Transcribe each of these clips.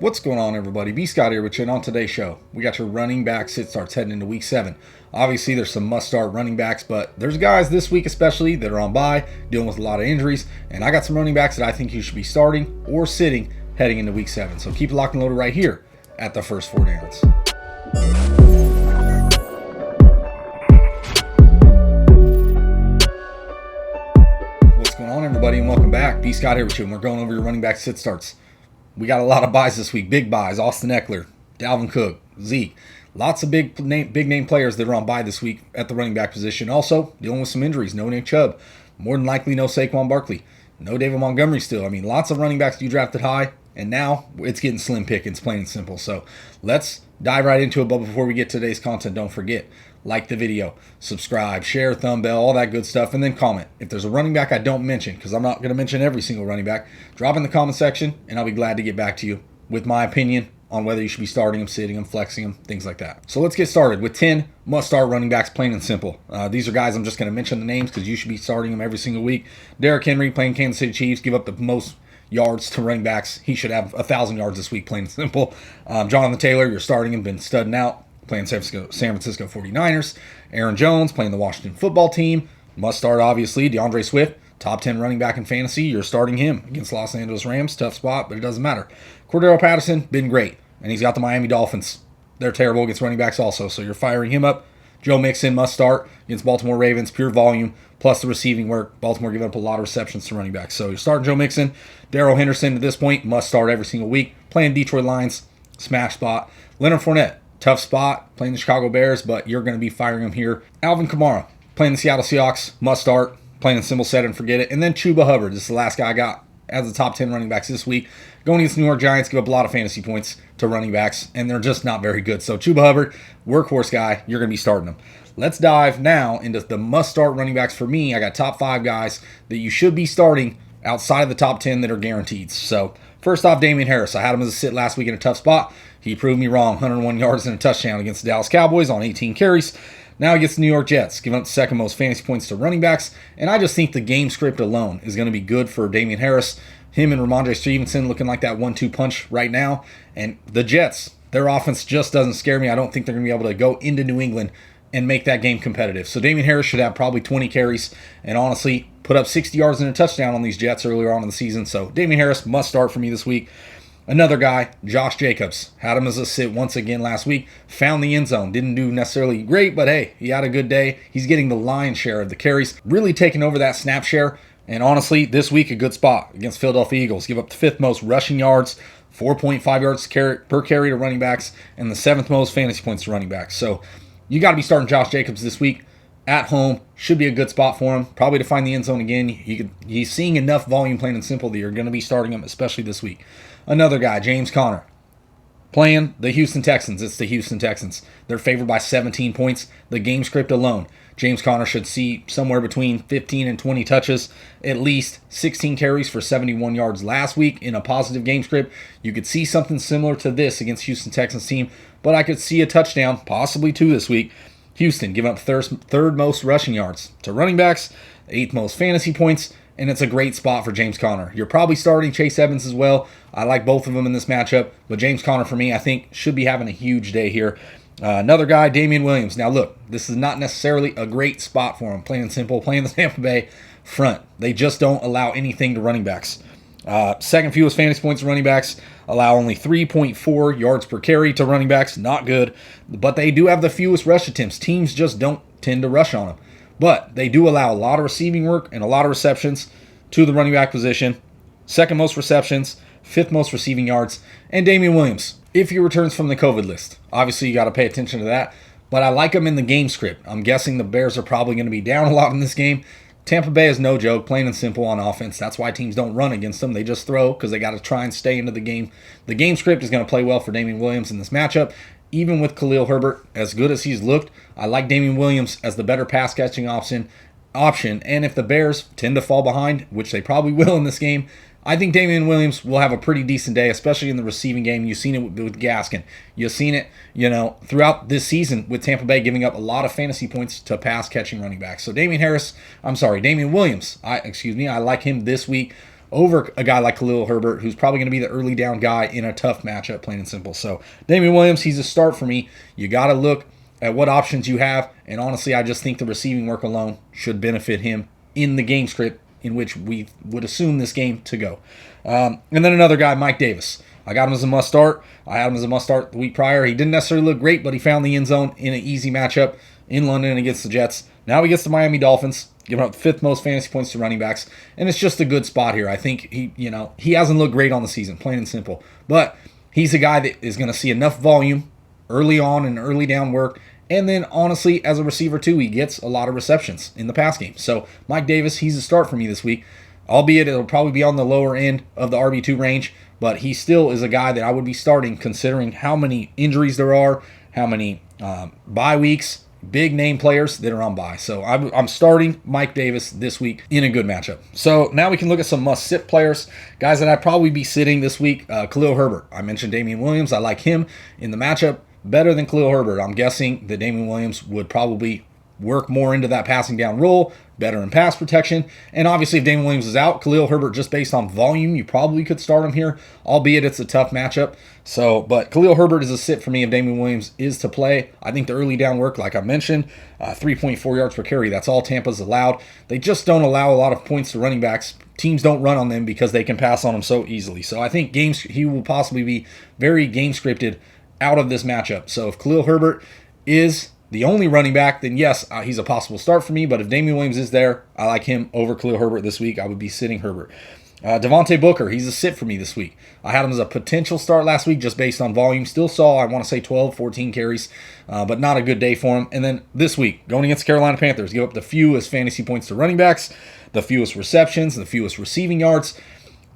What's going on, everybody? B. Scott here with you, and on today's show, we got your running back sit starts heading into week 7. Obviously, there's some must-start running backs, but there's guys this week especially that are on bye, dealing with a lot of injuries, and I got some running backs that I think you should be starting or sitting heading into week 7. So keep it locked and loaded right here at the First 4 Downs. What's going on, everybody, and welcome back. B. Scott here with you, and we're going over your running back sit starts. We got a lot of buys this week. Big buys. Austin Eckler, Dalvin Cook, Zeke. Lots of big name players that are on bye this week at the running back position. Also, dealing with some injuries. No Nick Chubb. More than likely, no Saquon Barkley. No David Montgomery still. I mean, lots of running backs you drafted high, and now it's getting slim pickings, plain and simple. So let's dive right into it. But before we get to today's content, don't forget, like the video, subscribe, share, thumb bell, all that good stuff, and then comment. If there's a running back I don't mention, because I'm not going to mention every single running back, drop in the comment section, and I'll be glad to get back to you with my opinion on whether you should be starting them, sitting them, flexing them, things like that. So let's get started with 10 must-start running backs, plain and simple. These are guys I'm just going to mention the names because you should be starting them every single week. Derrick Henry playing Kansas City Chiefs, give up the most yards to running backs. He should have 1,000 yards this week, plain and simple. Jonathan Taylor, you're starting him, been studding out, playing San Francisco 49ers. Aaron Jones playing the Washington football team. Must start, obviously. DeAndre Swift, top 10 running back in fantasy. You're starting him against Los Angeles Rams. Tough spot, but it doesn't matter. Cordero Patterson, been great. And he's got the Miami Dolphins. They're terrible against running backs also, so you're firing him up. Joe Mixon, must start against Baltimore Ravens. Pure volume, plus the receiving work. Baltimore giving up a lot of receptions to running backs. So you're starting Joe Mixon. Darrell Henderson, at this point, must start every single week. Playing Detroit Lions, smash spot. Leonard Fournette, tough spot, playing the Chicago Bears, but you're going to be firing him here. Alvin Kamara, playing the Seattle Seahawks, must start, playing a simple set and forget it. And then Chuba Hubbard, this is the last guy I got as the top 10 running backs this week. Going against the New York Giants, give up a lot of fantasy points to running backs, and they're just not very good. So Chuba Hubbard, workhorse guy, you're going to be starting him. Let's dive now into the must-start running backs for me. I got top 5 guys that you should be starting outside of the top 10 that are guaranteed. So first off, Damien Harris. I had him as a sit last week in a tough spot. He proved me wrong. 101 yards and a touchdown against the Dallas Cowboys on 18 carries. Now he gets the New York Jets, giving up the second most fantasy points to running backs. And I just think the game script alone is going to be good for Damien Harris. Him and Ramondre Stevenson looking like that 1-2 punch right now. And the Jets, their offense just doesn't scare me. I don't think they're going to be able to go into New England and make that game competitive. So Damien Harris should have probably 20 carries and honestly put up 60 yards and a touchdown on these Jets earlier on in the season. So Damien Harris must start for me this week. Another guy, Josh Jacobs. Had him as a sit once again last week. Found the end zone. Didn't do necessarily great, but hey, he had a good day. He's getting the lion's share of the carries. Really taking over that snap share. And honestly, this week, a good spot against Philadelphia Eagles. Give up the 5th most rushing yards, 4.5 yards per carry to running backs, and the 7th most fantasy points to running backs. So you got to be starting Josh Jacobs this week at home. Should be a good spot for him. Probably to find the end zone again. He's seeing enough volume, plain and simple, that you're going to be starting him, especially this week. Another guy, James Conner, playing the Houston Texans. It's the Houston Texans. They're favored by 17 points. The game script alone, James Conner should see somewhere between 15 and 20 touches, at least 16 carries for 71 yards last week in a positive game script. You could see something similar to this against Houston Texans team, but I could see a touchdown, possibly 2 this week. Houston giving up third most rushing yards to running backs, 8th most fantasy points, and it's a great spot for James Conner. You're probably starting Chase Edmonds as well. I like both of them in this matchup, but James Conner for me, I think, should be having a huge day here. Another guy, Damien Williams. Now look, this is not necessarily a great spot for him, plain and simple, playing the Tampa Bay front. They just don't allow anything to running backs. Second fewest fantasy points to running backs, allow only 3.4 yards per carry to running backs. Not good, but they do have the fewest rush attempts. Teams just don't tend to rush on them. But they do allow a lot of receiving work and a lot of receptions to the running back position. 2nd most receptions, 5th most receiving yards. And Damien Williams, if he returns from the COVID list. Obviously, you got to pay attention to that. But I like him in the game script. I'm guessing the Bears are probably going to be down a lot in this game. Tampa Bay is no joke, plain and simple on offense. That's why teams don't run against them. They just throw because they got to try and stay into the game. The game script is going to play well for Damien Williams in this matchup. Even with KHALIL Herbert, as good as he's looked, I like Damien Williams as the better pass-catching option. And if the Bears tend to fall behind, which they probably will in this game, I think Damien Williams will have a pretty decent day, especially in the receiving game. You've seen it with Gaskin. You've seen it, throughout this season with Tampa Bay giving up a lot of fantasy points to pass-catching running backs. So Damien Williams, I like him this week. over a guy like KHALIL Herbert, who's probably going to be the early down guy in a tough matchup, plain and simple. So Damien Williams, he's a start for me. You got to look at what options you have, and honestly, I just think the receiving work alone should benefit him in the game script in which we would assume this game to go. And then another guy, Mike Davis. I got him as a must start. I had him as a must start the week prior. He didn't necessarily look great, but he found the end zone in an easy matchup in London against the Jets. Now he gets the Miami Dolphins, giving up the 5th most fantasy points to running backs, and it's just a good spot here. I think he hasn't looked great on the season, plain and simple, but he's a guy that is going to see enough volume early on and early down work. And then, honestly, as a receiver, too, he gets a lot of receptions in the pass game. So, Mike Davis, he's a start for me this week. Albeit it'll probably be on the lower end of the RB2 range, but he still is a guy that I would be starting considering how many injuries there are, how many bye weeks, big name players that are on bye. So, I'm starting Mike Davis this week in a good matchup. So, now we can look at some must-sit players. Guys that I'd probably be sitting this week, KHALIL Herbert. I mentioned Damien Williams. I like him in the matchup better than KHALIL Herbert. I'm guessing that Damien Williams would probably work more into that passing down role, better in pass protection. And obviously, if Damien Williams is out, KHALIL Herbert, just based on volume, you probably could start him here, albeit it's a tough matchup. So, but KHALIL Herbert is a sit for me if Damien Williams is to play. I think the early down work, like I mentioned, 3.4 yards per carry, that's all Tampa's allowed. They just don't allow a lot of points to running backs. Teams don't run on them because they can pass on them so easily. So I think he will possibly be very game scripted out of this matchup. So if KHALIL Herbert is the only running back, then yes, he's a possible start for me. But if Damien Williams is there, I like him over KHALIL Herbert this week. I would be sitting Herbert. DEVONTAE Booker, he's a sit for me this week. I had him as a potential start last week just based on volume. Still saw, I want to say 12, 14 carries, but not a good day for him. And then this week, going against the Carolina Panthers, give up the fewest fantasy points to running backs, the fewest receptions, the fewest receiving yards,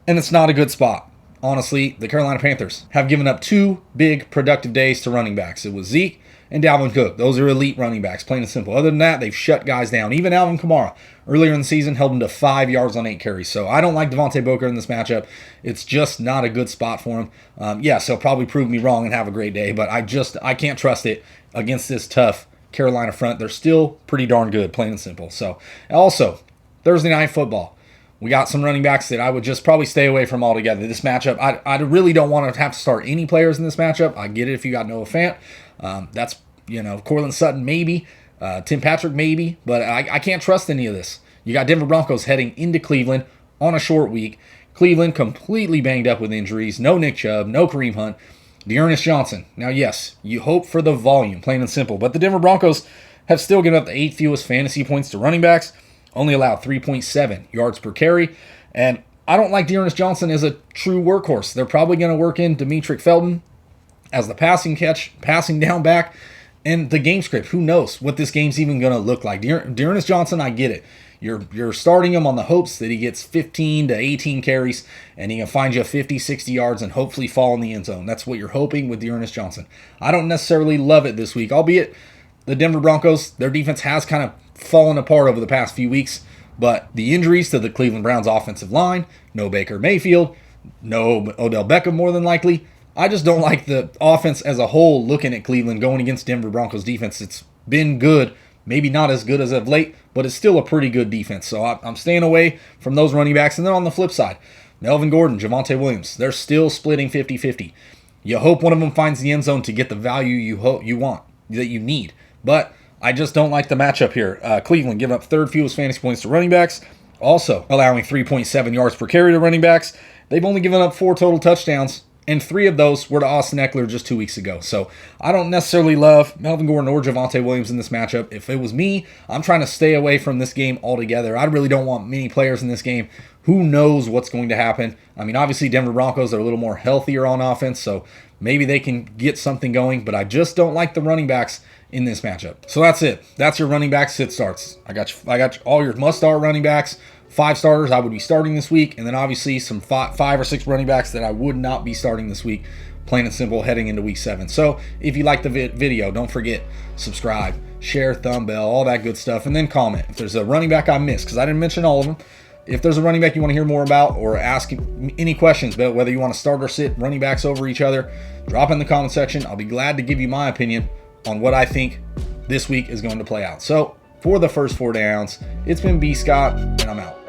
and it's not a good spot. Honestly, the Carolina Panthers have given up 2 big productive days to running backs. It was Zeke and Dalvin Cook. Those are elite running backs, plain and simple. Other than that, they've shut guys down. Even Alvin Kamara, earlier in the season, held him to 5 yards on 8 carries. So I don't like DEVONTAE Booker in this matchup. It's just not a good spot for him. Yes, he'll probably prove me wrong and have a great day, but I can't trust it against this tough Carolina front. They're still pretty darn good, plain and simple. So also, Thursday Night Football. We got some running backs that I would just probably stay away from altogether. This matchup, I really don't want to have to start any players in this matchup. I get it if you got Noah Fant. That's, Cortland Sutton maybe. Tim Patrick maybe. But I can't trust any of this. You got Denver Broncos heading into Cleveland on a short week. Cleveland completely banged up with injuries. No Nick Chubb, no Kareem Hunt. Dearness Johnson. Now, yes, you hope for the volume, plain and simple. But the Denver Broncos have still given up the 8th fewest fantasy points to running backs. Only allowed 3.7 yards per carry. And I don't like Dearness Johnson as a true workhorse. They're probably going to work in Demetric Felton as the passing down back, and the game script. Who knows what this game's even going to look like. Dearness Johnson, I get it. You're starting him on the hopes that he gets 15 to 18 carries, and he can find you 50, 60 yards and hopefully fall in the end zone. That's what you're hoping with Dearness Johnson. I don't necessarily love it this week, albeit the Denver Broncos, their defense has kind of fallen apart over the past few weeks, but the injuries to the Cleveland Browns offensive line, no Baker Mayfield, no Odell Beckham more than likely. I just don't like the offense as a whole looking at Cleveland going against Denver Broncos defense. It's been good, maybe not as good as of late, but it's still a pretty good defense. So I'm staying away from those running backs. And then on the flip side, Melvin Gordon, Javonte Williams, they're still splitting 50-50. You hope one of them finds the end zone to get the value you want, that you need. But I just don't like the matchup here. Cleveland giving up 3rd fewest fantasy points to running backs, also allowing 3.7 yards per carry to running backs. They've only given up 4 total touchdowns, and 3 of those were to Austin Eckler just 2 weeks ago. So I don't necessarily love Melvin Gordon or Javonte Williams in this matchup. If it was me, I'm trying to stay away from this game altogether. I really don't want many players in this game. Who knows what's going to happen? I mean, obviously Denver Broncos are a little more healthier on offense, so maybe they can get something going, but I just don't like the running backs in this matchup. So that's it. That's your running back sit starts. I got all your must-start running backs. 5 starters I would be starting this week, and then obviously some 5 or 6 running backs that I would not be starting this week, plain and simple, heading into week 7. So if you like the video, don't forget, subscribe, share, thumb bell, all that good stuff, and then comment. If there's a running back I missed, because I didn't mention all of them, if there's a running back you want to hear more about or ask any questions about whether you want to start or sit running backs over each other, drop in the comment section. I'll be glad to give you my opinion on what I think this week is going to play out. So for the first 4 downs, it's been B. Scott, and I'm out.